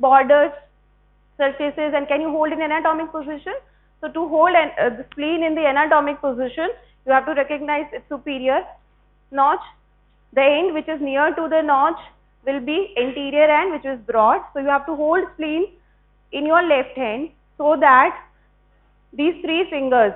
borders, surfaces, and can you hold in anatomic position? So to hold the spleen in the anatomic position, you have to recognize its superior notch. The end which is near to the notch will be anterior end, which is broad. So you have to hold spleen in your left hand so that these three fingers,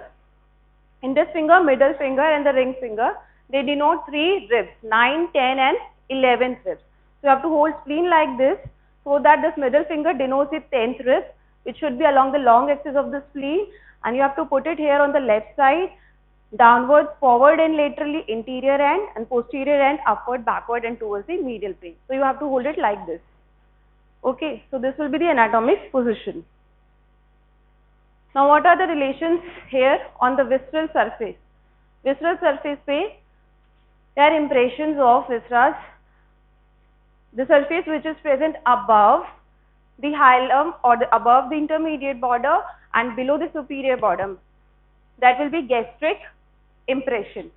index finger, middle finger and the ring finger, they denote three ribs, 9, 10 and 11th ribs. So you have to hold spleen like this so that this middle finger denotes its 10th rib, which should be along the long axis of the spleen, and you have to put it here on the left side, downwards, forward and laterally, interior end and posterior end, upward, backward and towards the medial plane. So you have to hold it like this. Okay, so this will be the anatomic position. Now what are the relations here on the visceral surface? Visceral surface पे there are impressions of viscera. The surface which is present above the hilum or above the intermediate border and below the superior border, that will be gastric impression.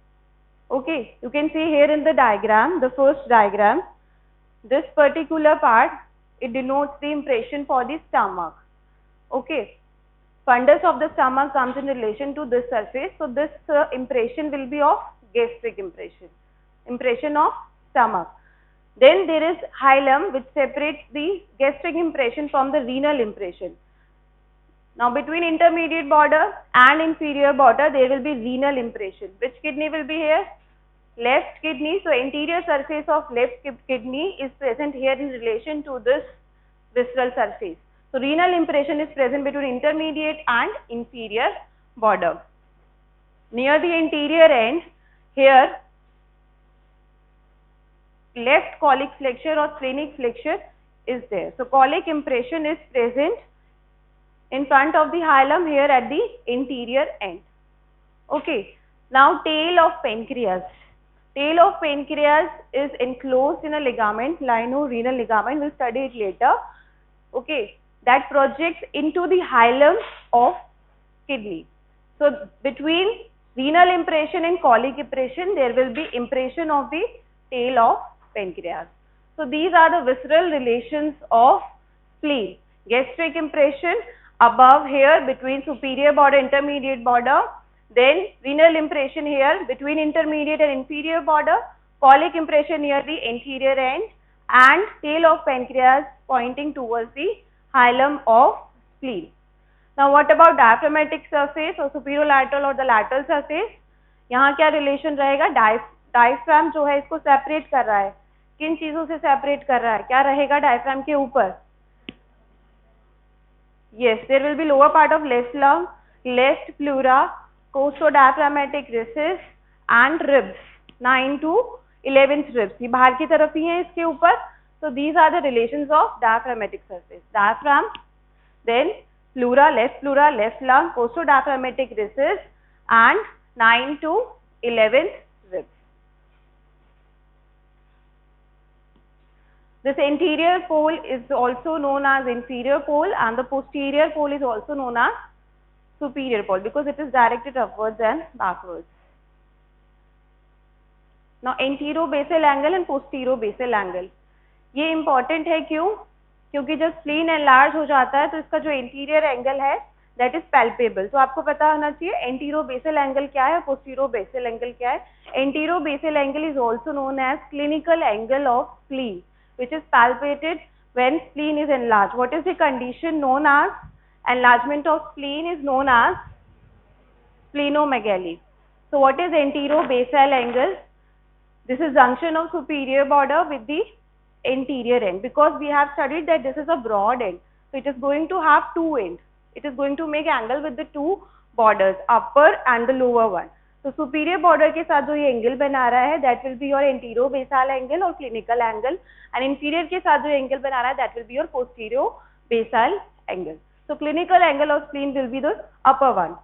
Okay, you can see here in the diagram, the first diagram, this particular part, it denotes the impression for the stomach. Okay, fundus of the stomach comes in relation to this surface, so this impression will be of gastric impression of stomach. Then there is hilum which separates the gastric impression from the renal impression. Now between intermediate border and inferior border there will be renal impression. Which kidney will be here? Left kidney. So anterior surface of left kidney is present here in relation to this visceral surface. So renal impression is present between intermediate and inferior border. Near the anterior end, here left colic flexure or splenic flexure is there. So colic impression is present in front of the hilum here at the anterior end. Okay. Now tail of pancreas. Tail of pancreas is enclosed in a ligament, lino-renal ligament, we'll study it later. Okay. That projects into the hilum of kidney. So between renal impression and colic impression, there will be impression of the tail of pancreas. So these are the visceral relations of spleen. Gastric impression above here between superior border, intermediate border, then renal impression here between intermediate and inferior border, colic impression near the anterior end, and tail of pancreas pointing towards the hilum of spleen. Now what about diaphragmatic surface or superolateral or the lateral surface? यहाँ क्या relation रहेगा? Diaphragm जो है इसको separate कर रहा है, किन चीजों से सेपरेट कर रहा है? क्या रहेगा डायफ्राम के ऊपर? Yes, there will be lower part of left lung, left pleura, costodiaphragmatic recess and ribs, 9 to 11th ribs. ये बाहर की तरफ ही है इसके ऊपर. So these are the relations of diaphragmatic surface. Diaphragm, then pleura, left lung, costodiaphragmatic recess and 9 to 11th ribs. This anterior pole is also known as inferior pole and the posterior pole is also known as superior pole because it is directed upwards and backwards. Now anterobasal angle and posterobasal angle. ये important है क्यों? क्योंकि जब spleen enlarge हो जाता है तो इसका जो anterior angle है that is palpable. तो आपको पता होना चाहिए anterobasal angle क्या है, posterobasal angle क्या है. Anterobasal angle is also known as clinical angle of spleen, which is palpated when spleen is enlarged. What is the condition known as enlargement of spleen is known as splenomegaly. So what is anterobasal angle? This is junction of superior border with the anterior end, because we have studied that this is a broad end. So it is going to have two ends. It is going to make angle with the two borders, upper and the lower one. तो superior border के साथ जो ये angle बना रहा है that will be your anterobasal angle और clinical angle, and inferior के साथ जो एंगल बना रहा है that will be your posterobasal angle. So clinical angle of spleen will be the upper one,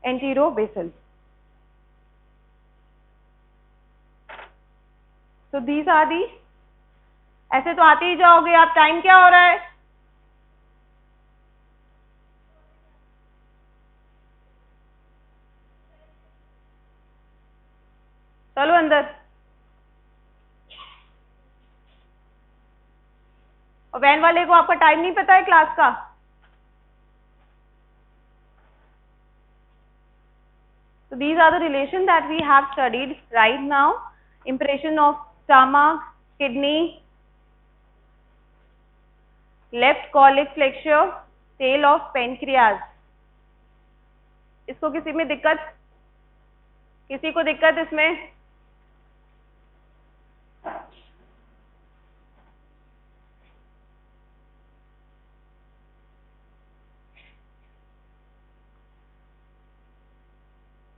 anterobasal. So these are the, ऐसे तो आते ही जाओगे आप. टाइम क्या हो रहा है? चलो अंदर. और वैन वाले को आपका टाइम नहीं पता है क्लास का? So these are the relations that we have studied right now. Impression of stomach, kidney, left colic flexure, tail of pancreas. इसको किसी में दिक्कत? किसी को दिक्कत इसमें?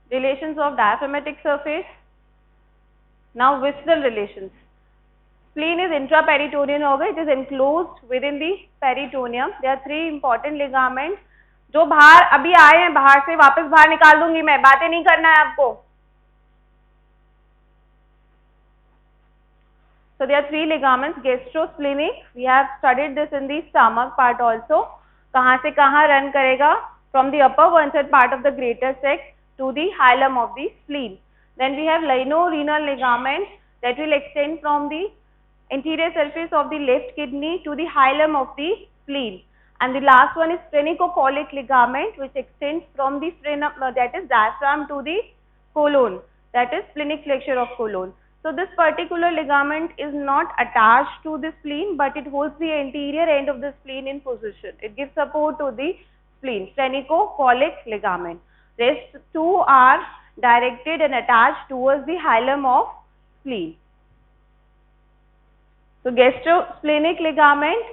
Relations of diaphragmatic surface. Now visceral relations. Spleen is intraperitoneal होगा, it is enclosed within the peritoneum. There are three important ligaments. जो बाहर अभी आए हैं, बाहर से वापस बाहर निकाल दूंगी मैं, बातें नहीं करना है आपको. So there are three ligaments, gastrosplenic. We have studied this in the stomach part also. कहाँ से कहाँ run करेगा? From the upper one-third part of the greater sac to the hilum of the spleen. Then we have lienorenal ligament that will extend from the anterior surface of the left kidney to the hilum of the spleen. And the last one is splenocolic ligament, which extends from the sternum, that is diaphragm, to the colon, that is splenic flexure of colon. So this particular ligament is not attached to the spleen, but it holds the anterior end of the spleen in position. It gives support to the spleen, splenocolic ligament. Rest two are directed and attached towards the hilum of spleen. So gastrosplenic ligament,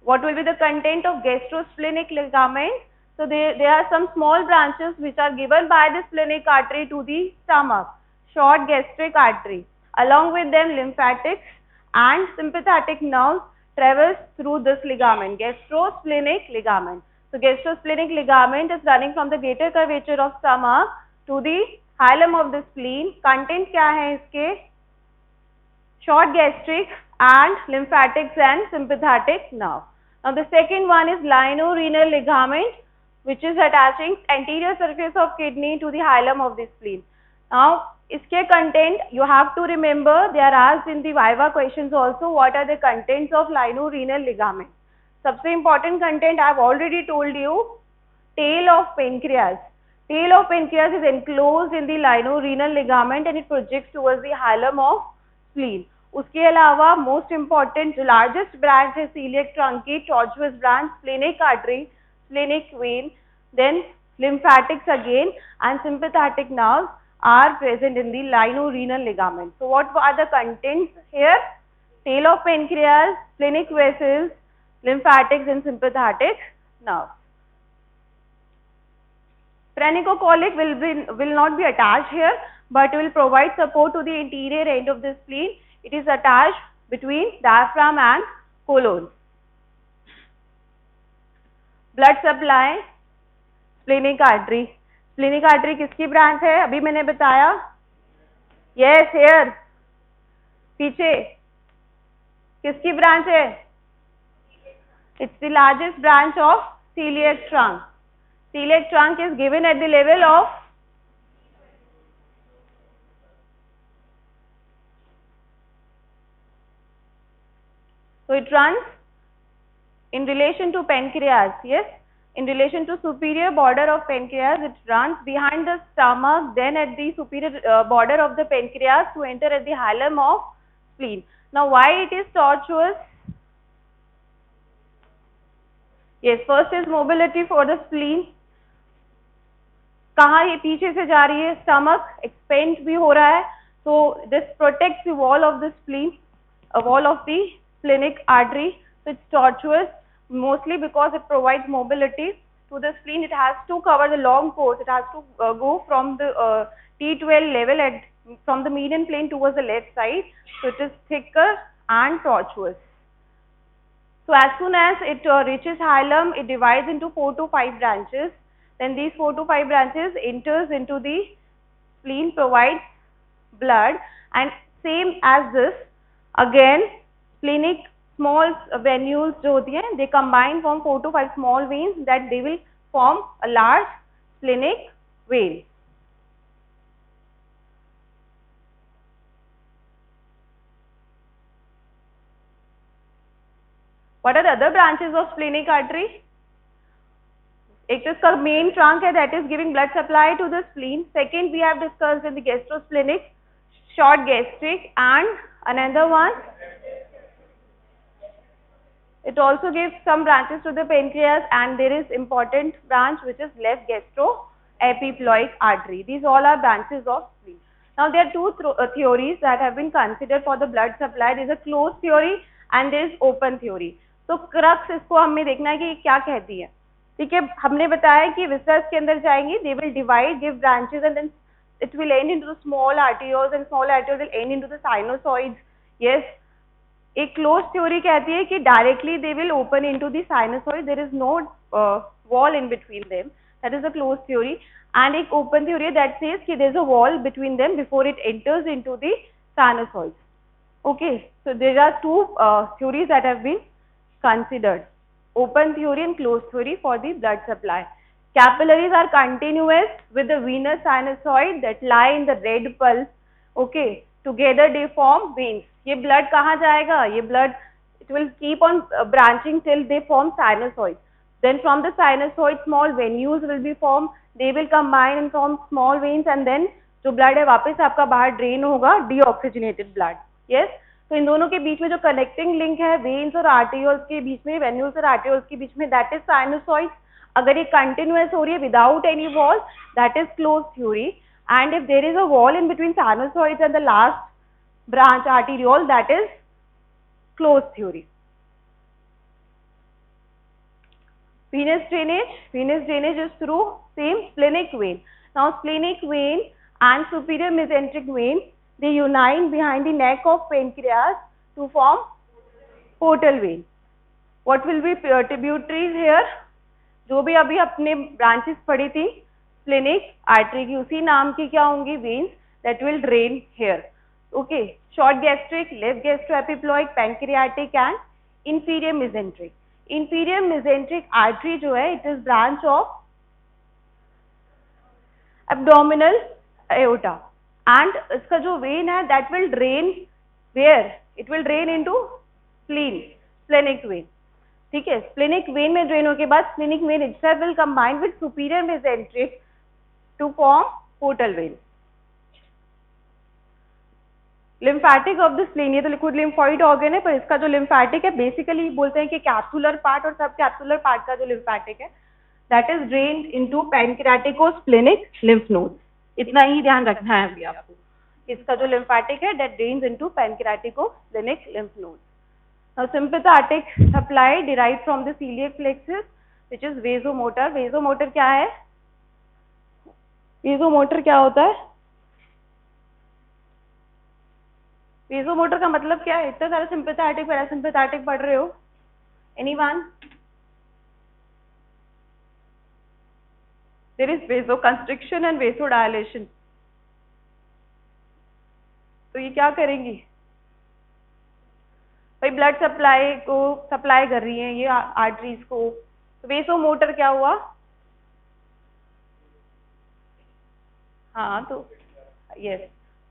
what will be the content of gastrosplenic ligament? So there are some small branches which are given by the splenic artery to the stomach, short gastric artery. Along with them, lymphatics and sympathetic nerves travels through this ligament, gastrosplenic ligament. So gastrosplenic ligament is running from the greater curvature of stomach to the hilum of the spleen. Content क्या है इसके? Short gastric and lymphatics and sympathetic nerve. Now the second one is lienorenal ligament, which is attaching anterior surface of kidney to the hilum of the spleen. Now इसके content you have to remember, they are asked in the viva questions also, what are the contents of lienorenal ligament. सबसे important content I have already told you, tail of pancreas. Tail of pancreas is enclosed in the lienorenal ligament and it projects towards the hilum of spleen. उसके अलावा most important जो largest branch है celiac trunk की, tortuous branch, splenic artery, splenic vein, then lymphatics again and sympathetic nerves are present in the lienorenal ligament. So what are the contents here? Tail of pancreas, splenic vessels, lymphatics and sympathetic nerves. Splenocolic will not be attached here, but will provide support to the anterior end of the spleen. It is attached between diaphragm and colon. Blood supply, splenic artery. Splenic artery किसकी branch है? अभी मैंने बताया. Yes, here. पीछे किसकी branch है? It's the largest branch of celiac trunk. Celiac trunk is given at the level of so it runs in relation to pancreas, yes, in relation to superior border of pancreas, it runs behind the stomach, then at the superior border of the pancreas to enter at the hilum of spleen. Now why it is tortuous? Yes, first is mobility for the spleen. कहाँ ये पीछे से जा रही है? Stomach expand भी हो रहा है, so this protects the wall of the spleen, a wall of the splenic artery. So it's tortuous mostly because it provides mobility to the spleen. It has to cover the long course. It has to go from the T12 level from the median plane towards the left side. So it is thicker and tortuous. So as soon as it reaches hilum, it divides into 4 to 5 branches. Then these 4 to 5 branches enters into the spleen, provides blood, and same as this, again splenic small venules जो होती हैं, they combine from 4 to 5 small veins that they will form a large splenic vein. What are the other branches of splenic artery? एक तो इसका main trunk है, that is giving blood supply to the spleen. Second, we have discussed in the gastrosplenic, short gastric, and another one, it also gives some branches to the pancreas, and there is important branch which is left gastroepiploic artery. These all are branches of spleen. Now there are two theories that have been considered for the blood supply. There is a closed theory and there is open theory. So crux इसको हमें देखना है कि ये क्या कहती है. ठीक है, हमने बताया कि viscera के अंदर जाएंगे, they will divide, give branches, and then it will end into the small arterioles, and small arterioles will end into the sinusoids. Yes. एक closed theory कहती है कि directly they will open into the sinusoid, there is no wall in between them. That is a closed theory. And एक open theory that says कि there is a wall between them before it enters into the sinusoids. Okay, so there are two theories that have been considered. Open theory and closed theory for the blood supply. Capillaries are continuous with the venous sinusoid that lie in the red pulse. Okay, together they form veins. ये blood कहाँ जाएगा? ये blood, it will keep on branching till they form sinusoids. Then from the sinusoid small venules will be formed. They will combine and form small veins, and then जो blood है वापस आपका बाहर drain होगा deoxygenated blood. Yes. तो इन दोनों के बीच में जो कनेक्टिंग लिंक है वेन्स और आर्टियोल्स के बीच में, वेन्यूल्स और आर्टियोल्स के बीच में, दैट इज साइनोसॉइड. अगर ये कंटिन्यूअस हो रही है without any wall, that is close theory. And if there is a wall in between sinusoids and the last branch arteriole, that is close theory. Venous drainage is through same splenic vein. Now splenic vein and superior mesenteric vein, they unite behind the neck of pancreas to form portal vein. What will be tributaries here? जो भी अभी अपने branches पढ़ी थी splenic artery की, उसी नाम की क्या होंगी? veins that will drain here. Okay, short gastric, left gastroepiploic, pancreatic and inferior mesenteric. Inferior mesenteric artery जो है, it is branch of abdominal aorta, and इसका जो vein है that will drain where? It will drain into spleen, splenic vein. ठीक है, splenic vein में drain होने के बाद splenic vein itself will combine with superior mesenteric to form portal vein. Lymphatic of the spleen, ये तो liquid lymphoid organ है, पर इसका जो लिम्फैटिक है बेसिकली बोलते हैं कि कैप्सुलर पार्ट और सब कैप्सुलर पार्ट का जो लिम्फैटिक है that is drained into pancreaticosplenic lymph nodes. इतना ही ध्यान रखना है अभी आपको. इसका जो लिम्फैटिक है that drains into pancreaticosplenic lymph nodes. Now sympathetic supply derived from the coeliac plexus which is vasomotor. Vasomotor क्या है? वेसोमोटर क्या होता है? वेसोमोटर का मतलब क्या है? इतना सारा सिंपैथेटिक पैरासिम्पैथेटिक पढ़ रहे हो. Anyone? There is vasoconstriction and vasodilation. तो ये क्या करेंगी भाई? ब्लड सप्लाई को सप्लाई कर रही हैं ये आर्टरीज को. तो वेसोमोटर क्या हुआ? हाँ, तो यस,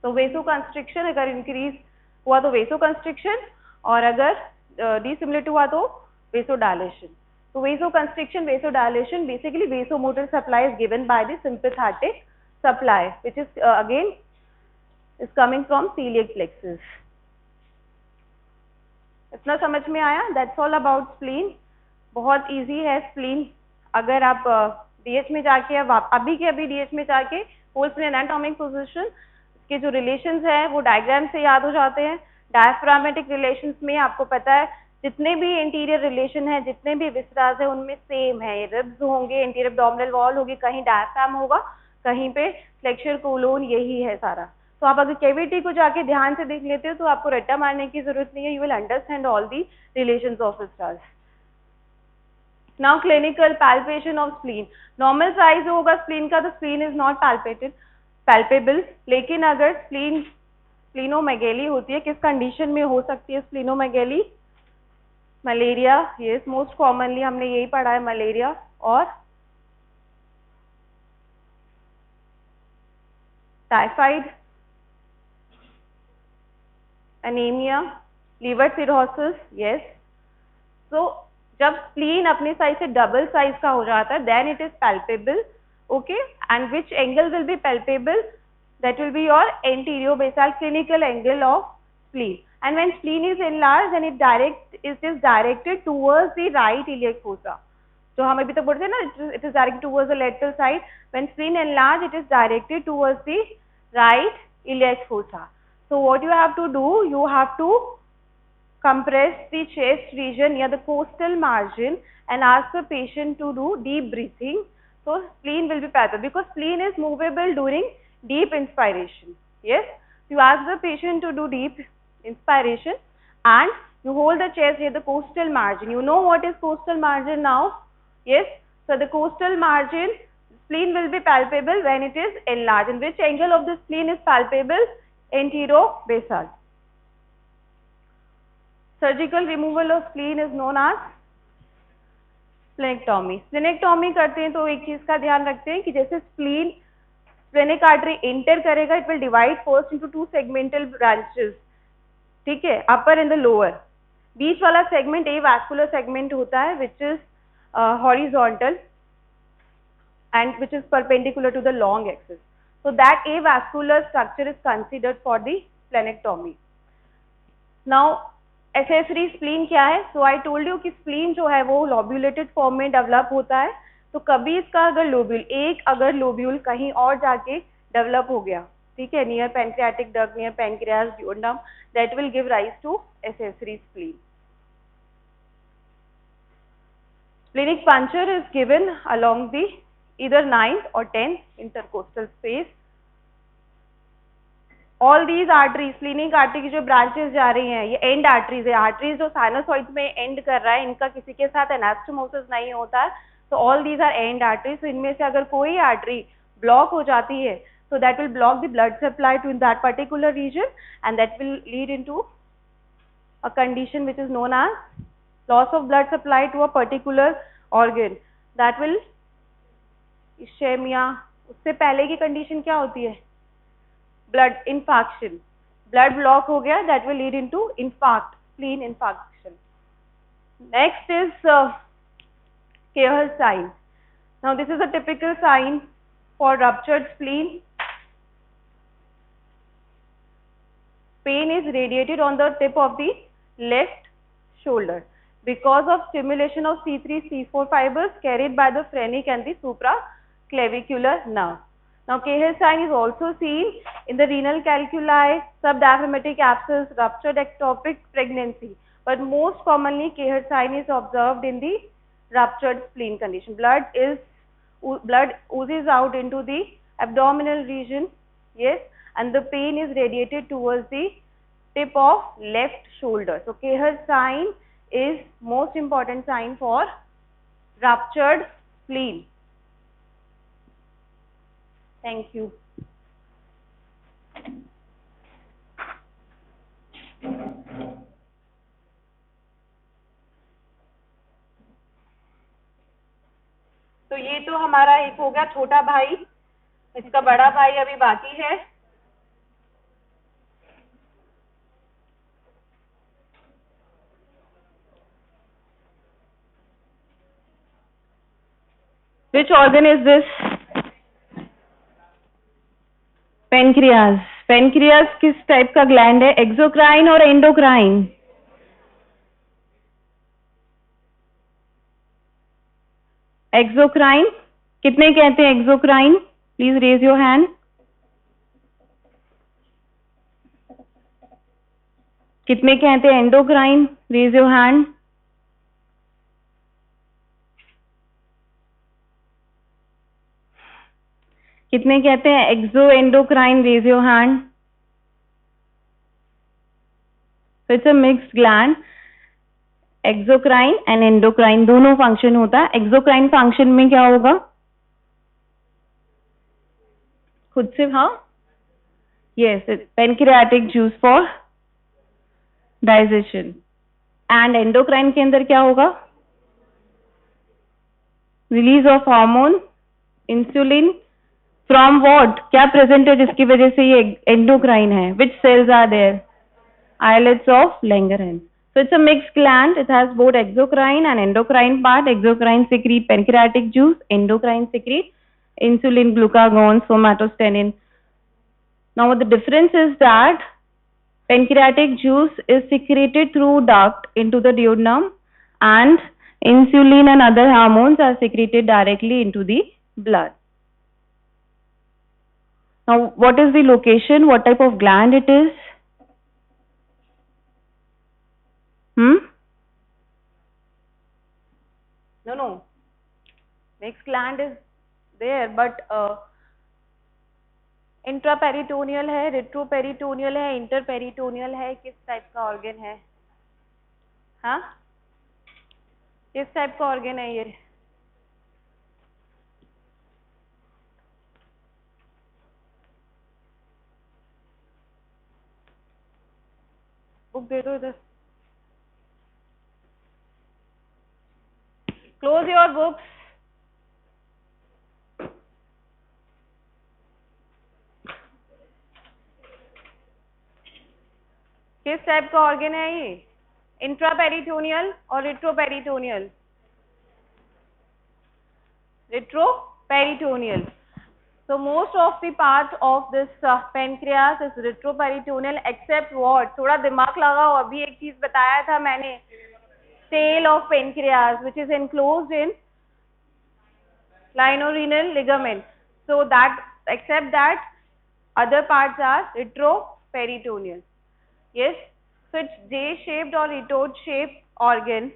तो वेसोकंस्ट्रिक्शन अगर इंक्रीज हुआ तो वेसोकंस्ट्रिक्शन, और अगर डिसिमुलेट हुआ तो वेसोडायलेशन. तो vasoconstriction, vasodilation, basically vasomotor supply is given by the sympathetic supply which is again is coming from coeliac plexus. इतना समझ में आया? That's all about spleen. बहुत इजी है स्प्लीन. अगर आप डीएच में जाके अभी के अभी डीएच में जाके होल स्प्लीन एनाटॉमिक पोजीशन के जो रिलेशंस हैं वो डायग्राम से याद हो जाते हैं. डायफ्रामेटिक रिलेशंस में आपको पता है जितने भी इंटीरियर रिलेशन है, जितने भी विसराज है, उनमें सेम है. रिब्स होंगे, इंटीरियर एब्डोमिनल वॉल होगी, कहीं डायफ्राम होगा, कहीं पे फ्लेक्सर कोलोन, यही है सारा. तो आप अगर कैविटी को जाके ध्यान से देख लेते हो तो आपको रट्टा मारने की जरूरत नहीं है. You will understand all the relations of visceras. Now clinical palpation of spleen. Normal size होगा स्प्लीन का तो स्प्लीन इज नॉट पैल्पेबल. लेकिन अगर स्प्लीनोमेगेली होती है, किस कंडीशन में हो सकती है splenomegaly? Malaria, yes, most commonly हमने यही पढ़ा है, मलेरिया, और typhoid, anaemia, liver cirrhosis, yes. So जब spleen अपने size से double size का हो जाता है, then it is palpable, okay? And which angle will be palpable? That will be your anterior-basal clinical angle of spleen. And when spleen is enlarged, then it is directed towards the right iliac fossa. जो हम अभी तक बोलते हैं ना, it is directed towards the lateral side. When spleen enlarged, it is directed towards the right iliac fossa. So what you have to do, you have to compress the chest region near the costal margin and ask the patient to do deep breathing. So spleen will be palpable because spleen is movable during deep inspiration. Yes, you ask the patient to do deep inspiration and you hold the chest near the costal margin. You know what is costal margin now? Yes, so the costal margin, spleen will be palpable when it is enlarged. And which angle of the spleen is palpable? Anterobasal. Surgical removal of spleen is known as splenectomy. Splenectomy करते हैं तो एक चीज का ध्यान रखते हैं कि जैसे spleen splenic artery enter करेगा, it will divide first into two segmental branches. ठीक है, upper and the lower. बीच वाला segment avascular segment होता है, which is horizontal and which is perpendicular to the long axis. So that avascular structure is considered for the splenectomy. Now accessory spleen क्या है? So I told you कि spleen जो है वो lobulated form में develop होता है. तो कभी इसका अगर lobule, एक अगर lobule कहीं और जाके develop हो गया, ठीक है, near pancreatic duct, near pancreas, duodenum, that will give rise to accessory spleen. Splenic puncture is given along the either 9th or 10th intercostal space. All these arteries, splenic artery की जो branches जा रही हैं, ये end arteries है. Arteries जो sinusoid में end कर रहा है, इनका किसी के साथ anastomosis नहीं होता है. So all these are end arteries. So इनमें से अगर कोई artery block हो जाती है, so that will block the blood supply to that particular region, and that will lead into a condition which is known as loss of blood supply to a particular organ. That will ischemia. उससे पहले की condition क्या होती है? Blood infarction. Blood block हो गया, that will lead into infarct, spleen infarction. Next is Kehr's sign. Now this is a typical sign for ruptured spleen. Pain is radiated on the tip of the left shoulder because of stimulation of C3, C4 fibers carried by the phrenic and the supraclavicular nerve. Now Kehr's sign is also seen in the renal calculi, subdiaphragmatic abscess, ruptured ectopic pregnancy. But most commonly Kehr's sign is observed in the ruptured spleen condition. Blood oozes out into the abdominal region, yes, and the pain is radiated towards the tip of left shoulder. So Kehr's sign is most important sign for ruptured spleen. Thank you. तो ये तो हमारा एक हो गया छोटा भाई, इसका बड़ा भाई अभी बाकी है. Which organ is this? Pancreas. Pancreas किस टाइप का ग्लैंड है? एक्सोक्राइन और एंडोक्राइन? एक्सोक्राइन. कितने कहते हैं exocrine? Please raise your hand. कितने कहते हैं एंडोक्राइन? Raise your hand. कितने कहते हैं exo endocrine? Raise your hand. It's a mixed gland. Exocrine and endocrine दोनों फंक्शन होता है. एक्सोक्राइन फंक्शन में क्या होगा? खुद से, हाँ, yes, pancreatic juice for digestion. And endocrine के अंदर क्या होगा? Release of hormone, insulin, from what? क्या प्रेजेंट है जिसकी वजह से ये एंडोक्राइन है? Which cells are there? Islets of Langerhans. So it's a mixed gland. It has both exocrine and endocrine part. Exocrine secrete pancreatic juice. Endocrine secrete insulin, glucagon, somatostatin. Now the difference is that pancreatic juice is secreted through duct into the duodenum, and insulin and other hormones are secreted directly into the blood. Now what is the location? What type of gland it is? No. Next gland is there, but intraperitoneal है, retroperitoneal है, इंटरपेरिटोनियल है, किस type का organ है? हाँ, किस type का organ है ये? बुक दे दो इधर. Close your books. किस टाइप का ऑर्गन है ये? इंट्रापेरिटोनियल और retroperitoneal? Retroperitoneal. So most of the part of this pancreas is retroperitoneal except what? थोड़ा दिमाग लगाओ. अभी एक चीज बताया था मैंने, tail of pancreas which is enclosed in lienorenal ligament. So that except that other parts are retroperitoneal. Yes. So it's J-shaped or retort-shaped organ,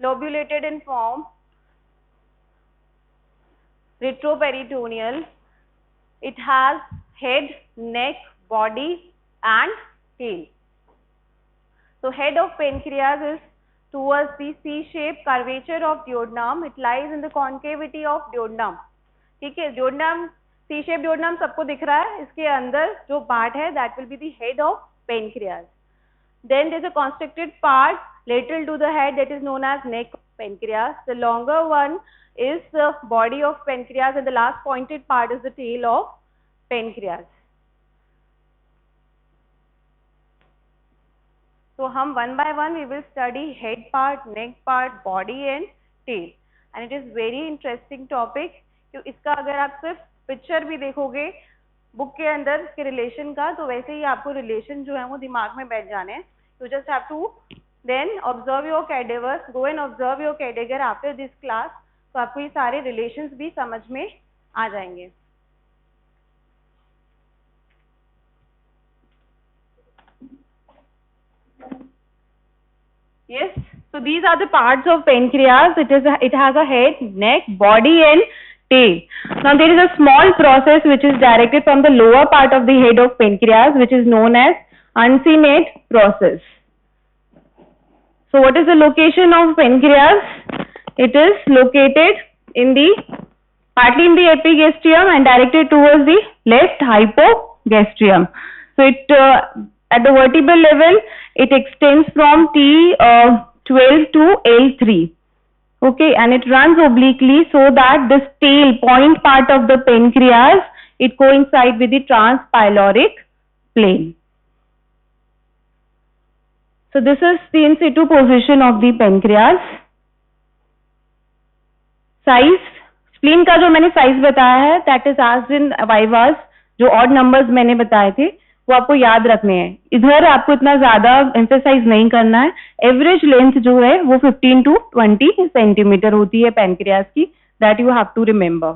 lobulated in form, retroperitoneal. It has head, neck, body and tail. So head of pancreas is towards the C-shaped curvature of duodenum. It lies in the concavity of duodenum. ठीक है, duodenum, C-shaped duodenum सबको दिख रहा है. इसके अंदर जो part है that will be the head of pancreas. Then there is a constricted part lateral to the head that is known as neck of pancreas. The longer one is the body of pancreas and the last pointed part is the tail of pancreas. So हम one by one we will study head part, neck part, body and tail. And it is very interesting topic. क्यों इसका अगर आप सिर्फ picture भी देखोगे book के अंदर के रिलेशन का, तो वैसे ही आपको रिलेशन जो है वो दिमाग में बैठ जाने हैं. You just have to then observe your cadavers, go and observe your cadaver after this class. तो आपको ये सारे रिलेशंस भी समझ में आ जाएंगे. Yes, so these are the parts of pancreas. It has a head, neck, body and tail. Now there is a small process which is directed from the lower part of the head of pancreas, which is known as uncinate process. So what is the location of pancreas? It is located in the partly in the epigastrium and directed towards the left hypogastrium. So it at the vertebral level it extends from T12 to L3. Okay, and it runs obliquely so that this tail point part of the pancreas, it coincides with the transpyloric plane. So this is the in situ position of the pancreas. Size, spleen का जो मैंने size बताया है, that is asked in vivas. जो odd numbers मैंने बताए थे वो आपको याद रखने हैं. इधर आपको इतना ज्यादा एम्फेसाइज नहीं करना है. एवरेज लेंथ जो है वो 15 to 20 सेंटीमीटर होती है पैनक्रियाज की. That you have to remember.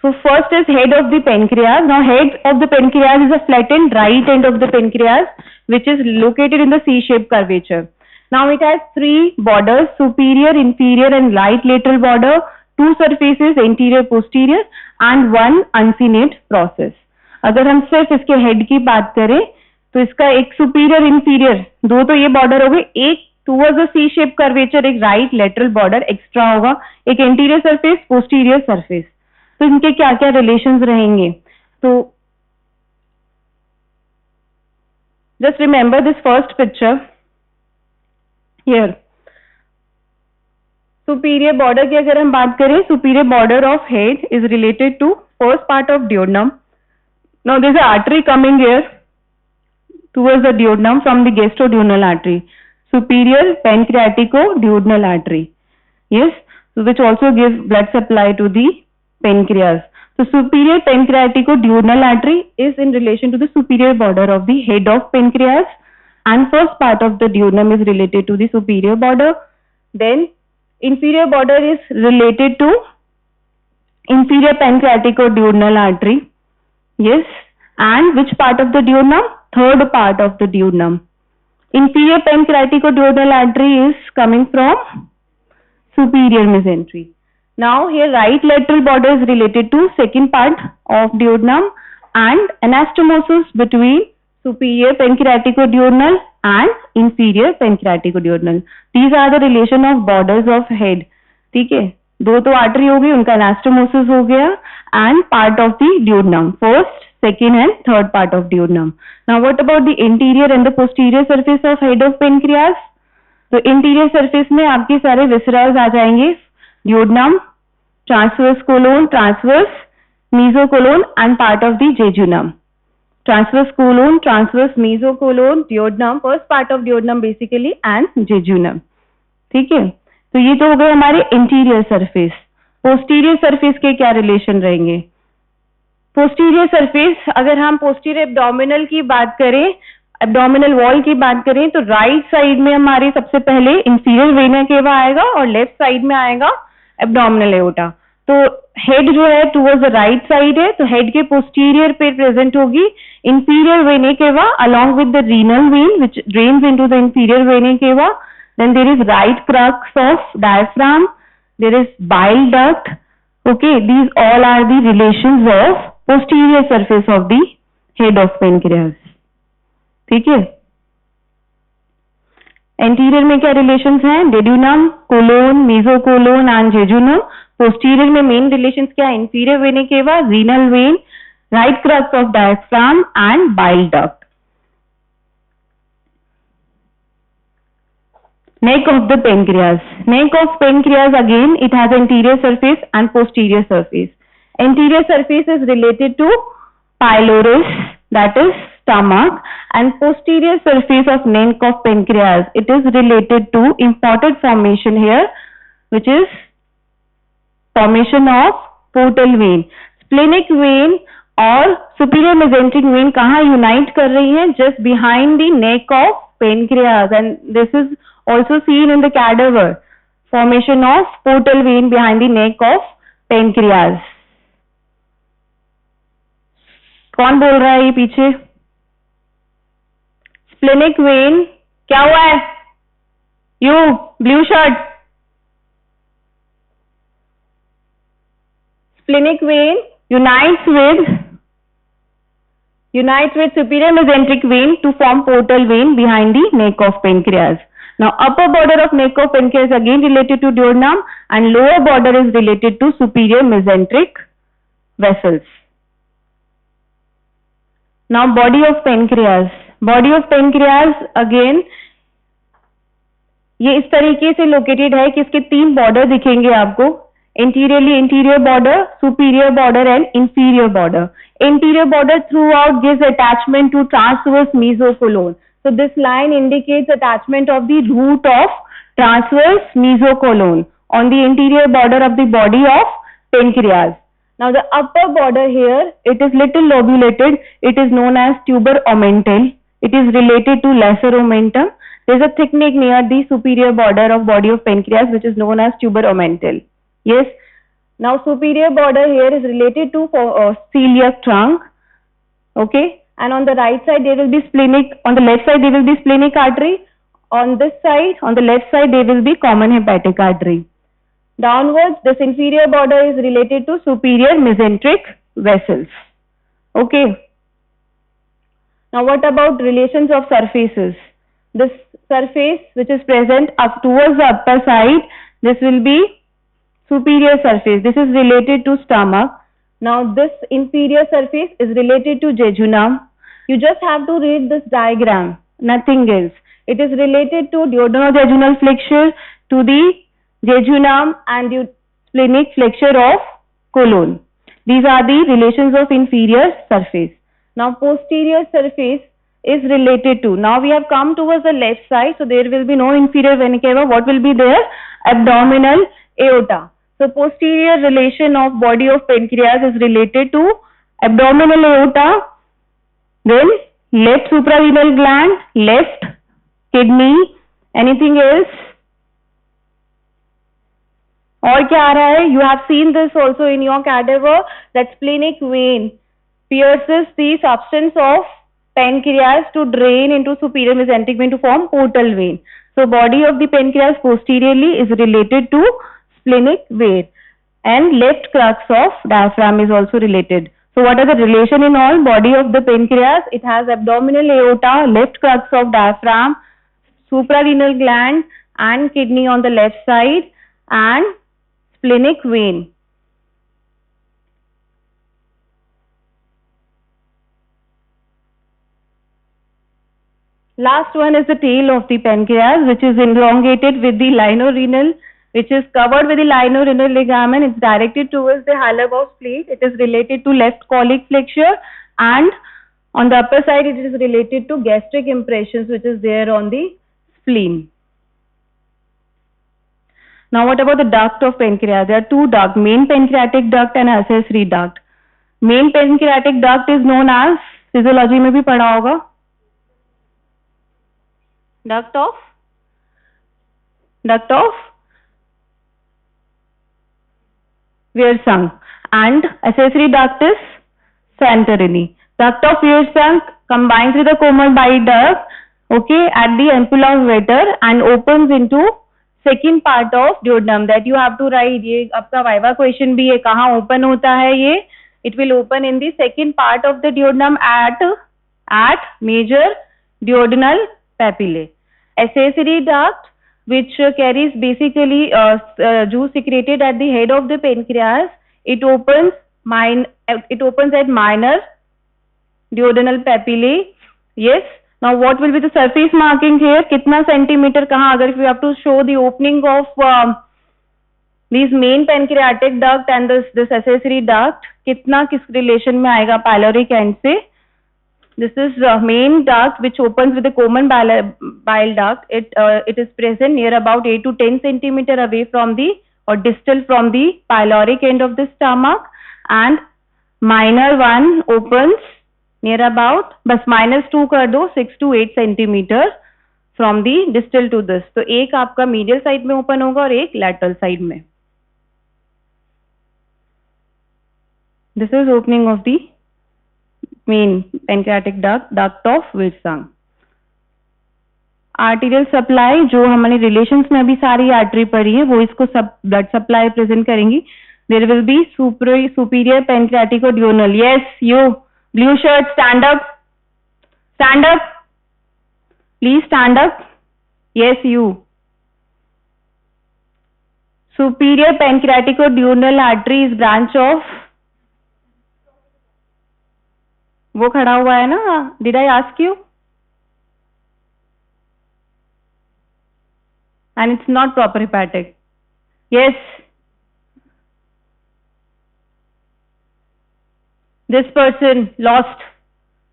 So first is head of the pancreas. Now head of the pancreas is a flattened right end of the pancreas which is located in the C-shaped curvature. Now it has three borders: superior, inferior and right lateral border, two surfaces anterior posterior and one uncinate process. अगर हम सिर्फ इसके head की बात करें तो इसका एक सुपीरियर इंफीरियर दो तो ये बॉर्डर हो गए, एक towards the C shape curvature एक राइट लेटरल बॉर्डर एक्स्ट्रा होगा, एक एंटीरियर सरफेस पोस्टीरियर सरफेस. तो इनके क्या क्या रिलेशंस रहेंगे? तो just remember this first picture here. Superior border की अगर हम बात करें, superior border of head is related to first part of duodenum. Now there is an artery coming here. towards the duodenum from the gastroduodenal artery, superior pancreaticoduodenal artery. Yes, so which also gives blood supply to the pancreas. So superior pancreaticoduodenal artery is in relation to the superior border of the head of pancreas, and first part of the duodenum is related to the superior border. Then inferior border is related to inferior pancreaticoduodenal artery. Yes, and which part of the duodenum? Third part of the duodenum. Inferior pancreaticoduodenal artery is coming from superior mesentery. Now here right lateral border is related to second part of duodenum, and anastomosis between superior pancreaticoduodenal and inferior pancreaticoduodenal. These are the relation of borders of head. ठीक है, दो तो artery हो गई, उनका anastomosis हो गया, and part of the duodenum, first, second and third part of duodenum. Now what about the anterior and the posterior surface of head of pancreas? तो इंटीरियर सरफेस में आपके सारे विसरल्स आ जाएंगे, duodenum, transverse colon, transverse mesocolon and part of the jejunum. Transverse colon, transverse mesocolon, duodenum, first part of duodenum basically and jejunum. ठीक है, तो ये तो हो गए हमारे इंटीरियर सरफेस. पोस्टीरियर सरफेस के क्या रिलेशन रहेंगे? पोस्टीरियर सरफेस, अगर हम पोस्टीरियर एब्डोमिनल की बात करें, एब्डोमिनल वॉल की बात करें, तो राइट साइड में हमारे सबसे पहले इंफीरियर वेना केवा आएगा और लेफ्ट साइड में आएगा एब्डोमिनल एओर्टा. तो हेड जो है टुवर्ड्स द राइट साइड है, तो हेड के पोस्टीरियर पे प्रेजेंट होगी inferior vena cava along with the renal vein which drains into the inferior vena cava. Then there is right crus of diaphragm, there is bile duct. Okay, these all are the relations of posterior surface of the head of pancreas. ठीक है, anterior में क्या relations हैं? Duodenum, colon, mesocolon and jejunum. Posterior में main relations क्या है? Inferior vena cava, renal vein, right crus of diaphragm and bile duct. Neck of the pancreas. Neck of pancreas again it has anterior surface and posterior surface. Anterior surface is related to pylorus, that is stomach, and posterior surface of neck of pancreas it is related to important formation here, which is formation of portal vein. Splenic vein और superior mesenteric vein कहाँ unite कर रही हैं? Just behind the neck of pancreas, and this is also seen in the cadaver. Formation of portal vein behind the neck of pancreas. कौन बोल रहा है ये पीछे? Splenic vein क्या हुआ है? You blue shirt. Splenic vein unites with superior mesenteric vein to form portal vein behind the neck of pancreas. Now upper border of neck of pancreas again related to duodenum, and lower border is related to superior mesenteric vessels. Now body of pancreas. Body of pancreas again ये इस तरीके से located है कि इसके तीन border दिखेंगे आपको. Anteriorly anterior border, superior border and inferior border. Anterior border throughout gives attachment to transverse mesocolon. So this line indicates attachment of the root of transverse mesocolon on the anterior border of the body of pancreas. Now the upper border here, it is little lobulated. It is known as tuber omental. It is related to lesser omentum. There is a thick neck near the superior border of body of pancreas which is known as tuber omental. Yes. Now superior border here is related to celiac trunk. Okay. And on the right side there will be splenic, on the left side there will be splenic artery. On this side, on the left side there will be common hepatic artery. Downwards, this inferior border is related to superior mesenteric vessels. Okay. Now what about relations of surfaces? This surface which is present up towards the upper side, this will be superior surface. This is related to stomach. Now this inferior surface is related to jejunum. You just have to read this diagram, nothing else. It is related to duodenojejunal flexure, to the jejunum and the splenic flexure of colon. These are the relations of inferior surface. Now posterior surface is related to. Now we have come towards the left side, so there will be no inferior vena cava. What will be there? Abdominal aorta. So posterior relation of body of pancreas is related to abdominal aorta, then left suprarenal gland, left kidney, anything else? और क्या आ रहा है? You have seen this also in your cadaver, that splenic vein pierces the substance of pancreas to drain into superior mesenteric vein to form portal vein. So body of the pancreas posteriorly is related to splenic vein, and left crux of diaphragm is also related. So what are the relation in all? Body of the pancreas, it has abdominal aorta, left crux of diaphragm, suprarenal gland and kidney on the left side, and splenic vein. Last one is the tail of the pancreas, which is elongated with the lienorenal, which is covered with the lienorenal ligament. It's directed towards the Hallebaugh's plate. It is related to left colic flexure, and on the upper side it is related to gastric impressions, which is there on the spleen. Now what about the duct of pancreas? There are two ducts, main pancreatic duct and accessory duct. Main pancreatic duct is known as, physiology में भी पढ़ा होगा, duct of Wirsung, and accessory duct is Santorini. Duct of Wirsung combines with the common bile duct, okay, at the ampulla of Vetter and opens into second part of duodenum. That you have to write. ये आपका viva question भी है, कहाँ open होता है ये? It will open in the second part of the duodenum at major duodenal papillae. Accessory duct, which carries basically juice secreted at the head of the pancreas, it opens at minor duodenal papillae. Yes. Now what will be the surface marking here? कितना centimeter कहाँ? अगर if you have to show the opening of these main pancreatic duct and this accessory duct, कितना किस relation में आएगा pyloric end से? This is main duct which opens with the common bile duct. It is present near about 8 to 10 centimeter away from the or distal from the pyloric end of the stomach, and minor one opens near about, बस -2 कर दो, 6 to 8 centimeter from the distal to this. तो एक आपका medial side में open होगा और एक lateral side में. This is opening of the main pancreatic duct of Wirsung. Arterial supply, जो हमारे relations में अभी सारी artery पढ़ी है, वो इसको blood supply present करेंगी. There will be superior pancreaticoduodenal. Yes, you blue shirt, stand up. Stand up. Please stand up. Yes, you. Superior pancreaticoduodenal artery is branch of, वो खड़ा हुआ है ना, did I ask you? And it's not proper hepatic. Yes. This person lost.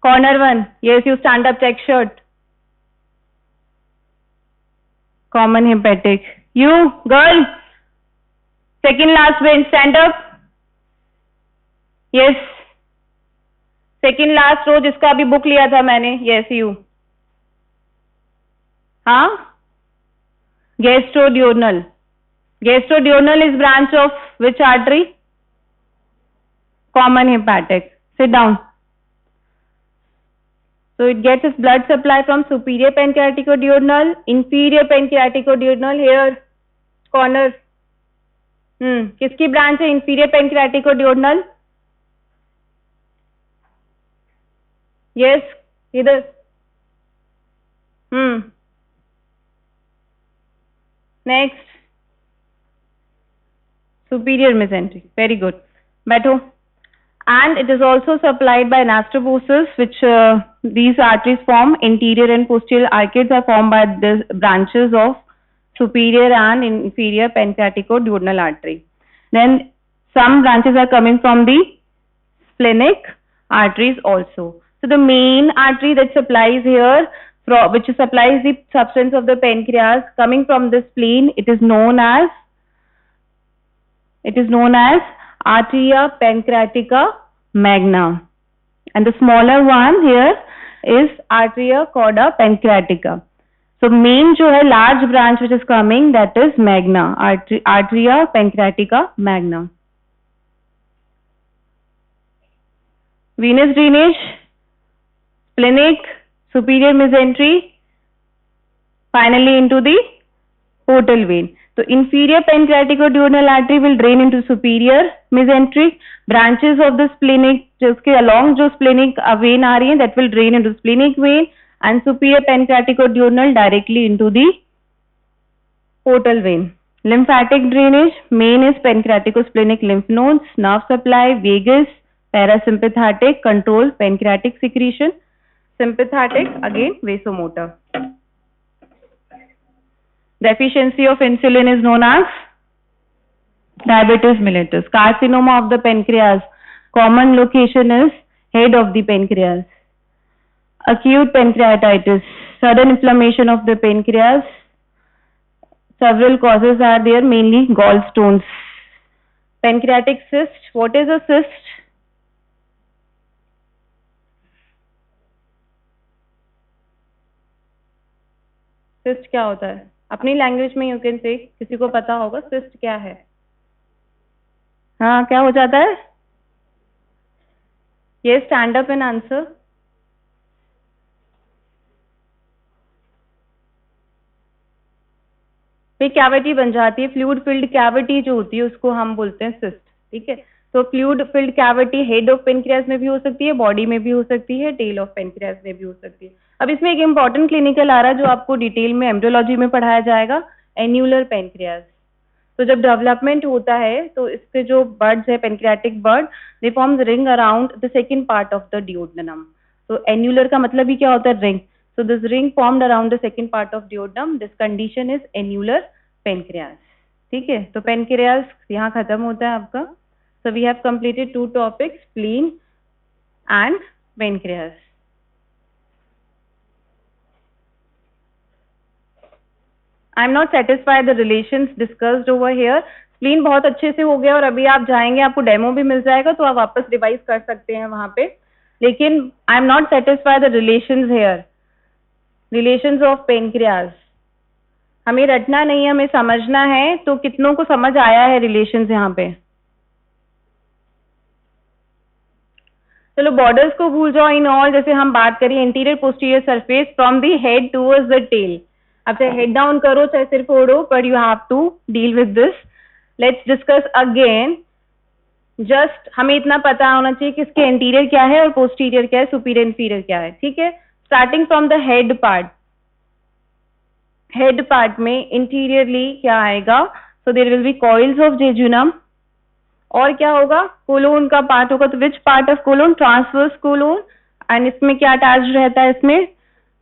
Corner one. Yes, you stand up, check shirt. Common hepatic. You, girl. Second last bench, stand up. Yes. Second last row जिसका अभी book लिया था मैंने. Yes, you. हाँ? Gastroduodenal. Gastroduodenal is branch of which artery? Common hepatic. Sit down. So it gets its blood supply from superior pancreaticoduodenal, inferior pancreaticoduodenal, here, corner. किसकी branch है inferior pancreaticoduodenal? Yes, इधर. Next. Superior mesenteric. Very good. बैठो. And it is also supplied by anastomosis, which these arteries form. Anterior and posterior arcades are formed by the branches of superior and inferior pancreaticoduodenal artery. Then some branches are coming from the splenic arteries also. So the main artery that supplies here, which supplies the substance of the pancreas coming from the spleen, it is known as arteria pancreatica magna, and the smaller one here is arteria cauda pancreatica. So main जो है large branch which is coming, that is magna, arteria pancreatica magna. Venous drainage, splenic, superior mesentery, finally into the portal vein. So inferior pancreaticoduodenal artery will drain into superior mesentery. Branches of the splenic, जिसके along जो splenic vein आ रही है, that will drain into splenic vein, and superior pancreaticoduodenal directly into the portal vein. Lymphatic drainage, main is pancreaticosplenic lymph nodes, nerve supply, vagus, parasympathetic, control pancreatic secretion, sympathetic, again vasomotor. Deficiency of insulin is known as diabetes mellitus. Carcinoma of the pancreas, common location is head of the pancreas. Acute pancreatitis, sudden inflammation of the pancreas. Several causes are there, mainly gallstones. Pancreatic cyst, what is a cyst? Cyst क्या होता है? अपनी language में you can say, किसी को पता होगा cyst क्या है? हाँ, क्या हो जाता है? ये stand up and answer. Cavity बन जाती है, फ्लूइड फिल्ड कैविटी जो होती है उसको हम बोलते हैं सिस्ट. ठीक है, तो fluid filled cavity head of pancreas में भी हो सकती है, बॉडी में भी हो सकती है, टेल ऑफ पेनक्रियास में भी हो सकती है. अब इसमें एक इंपॉर्टेंट क्लिनिकल आ रहा है जो आपको डिटेल में एम्ब्रियोलॉजी में पढ़ाया जाएगा, एन्यूलर पेनक्रियास. तो जब डेवलपमेंट होता है तो इसके जो बर्ड्स है, pancreatic bird, they forms ring around the second part of the duodenum. तो एन्यूलर का मतलब ही क्या होता है? Ring. So this ring formed around the second part of duodenum. This condition is annular pancreas. ठीक है, तो pancreas यहाँ खत्म होता है आपका. So we have completed two topics, spleen and pancreas. I am not satisfied the relations discussed over here. Spleen बहुत अच्छे से हो गया और अभी आप जाएंगे, आपको डेमो भी मिल जाएगा तो आप वापस रिवाइज कर सकते हैं वहां पे. लेकिन I am not satisfied the relations here. Relations of pancreas हमें रटना नहीं है, हमें समझना है. तो कितनों को समझ आया है रिलेशंस यहाँ पे? चलो बॉर्डर्स को भूल जाओ. इन ऑल जैसे हम बात करें interior posterior surface from the head towards the tail. अब चाहे हेड डाउन करो चाहे सिर फोड़ो, पर you have to deal with this. Let's discuss again. Just हमें इतना पता होना चाहिए कि इसके इंटीरियर क्या है और पोस्टीरियर क्या है, सुपीरियर इंफीरियर क्या है. ठीक है, starting from the head part. Head part में इंटीरियरली क्या आएगा? So there will be coils of jejunum. और क्या होगा? कोलोन का पार्ट होगा. तो which part of colon? Transverse colon. And इसमें क्या अटैच रहता है? इसमें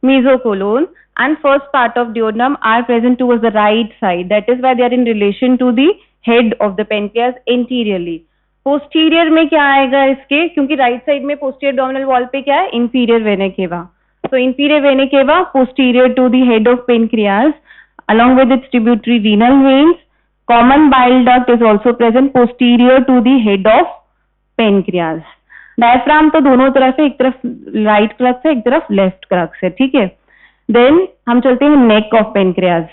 mesocolon. And first part of duodenum are present towards the right side. That is why they are in relation to the head of the pancreas anteriorly. Posterior में क्या आएगा इसके? क्योंकि right side में posterior abdominal wall पे क्या है? Inferior vena cava. So inferior vena cava posterior to the head of pancreas along with its tributary renal veins. Common bile duct is also present posterior to the head of pancreas. Diaphragm तो दोनों तरफ है, एक तरफ right crux है, एक तरफ left crux है. ठीक है, देन हम चलते हैं neck of pancreas.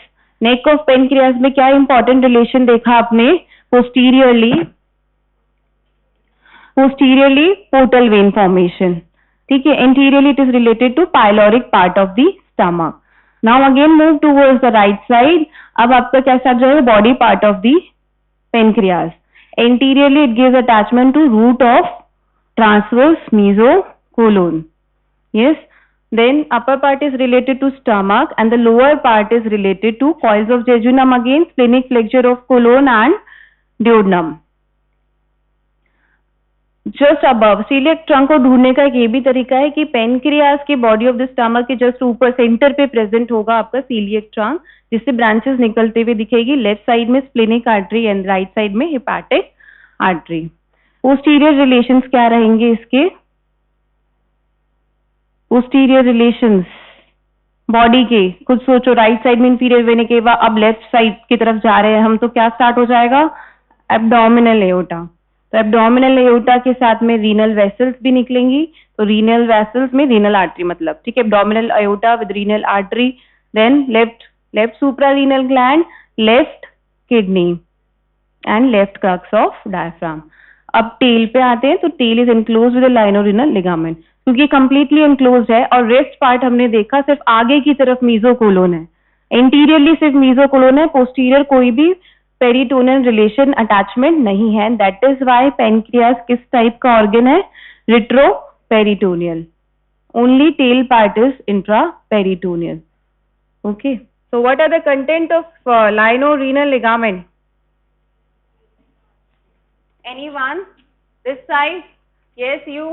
Neck of pancreas में क्या इंपॉर्टेंट रिलेशन देखा आपने? Posteriorly portal vein formation. ठीक है, anteriorly it is related to pyloric part of the stomach. Now again move towards the right side. अब आपका क्या साइड जाएगा? Body part of the pancreas. Anteriorly it gives attachment to root of transverse mesocolon. Yes, then upper part is related to stomach and the lower part is related to coils of jejunum, again splenic flexure of colon and duodenum. Just above celiac trunk को ढूंढने का एक ये भी तरीका है कि pancreas के बॉडी ऑफ द स्टमक के जस्ट ऊपर सेंटर पे प्रेजेंट होगा आपका सीलियक ट्रंक, जिससे ब्रांचेस निकलते हुए दिखेगी. लेफ्ट साइड में splenic artery and right side में हेपाटिक आर्टरी. पोस्टीरियर रिलेशंस क्या रहेंगे इसके? पोस्टीरियर रिलेशंस बॉडी के, कुछ सोचो, राइट साइड में इंफीरियर वेना केवा, अब लेफ्ट साइड की तरफ जा रहे हैं हम, तो क्या स्टार्ट हो जाएगा, एब्डोमिनल एओर्टा। तो एब्डोमिनल एओर्टा के साथ में रीनल वेसल्स भी निकलेंगी, तो रीनल वेसल्स में रीनल आर्टरी, मतलब ठीक है, abdominal aorta with renal artery, then left suprarenal gland, left kidney and left crus of diaphragm. अब टेल पे आते हैं, तो tail is enclose with lienorenal ligament, क्योंकि कंप्लीटली एनक्लोज है, और रेस्ट पार्ट हमने देखा सिर्फ आगे की तरफ मीजोकोलोन है, इंटीरियरली सिर्फ मीजोकोलोन है, पोस्टीरियर कोई भी पेरिटोनियल रिलेशन अटैचमेंट नहीं है। दैट इज वाई पेनक्रियास किस टाइप का ऑर्गन है, retroperitoneal, only tail part is intraperitoneal. Okay, so what are the content of lienorenal ligament? Anyone? This side? Yes, you.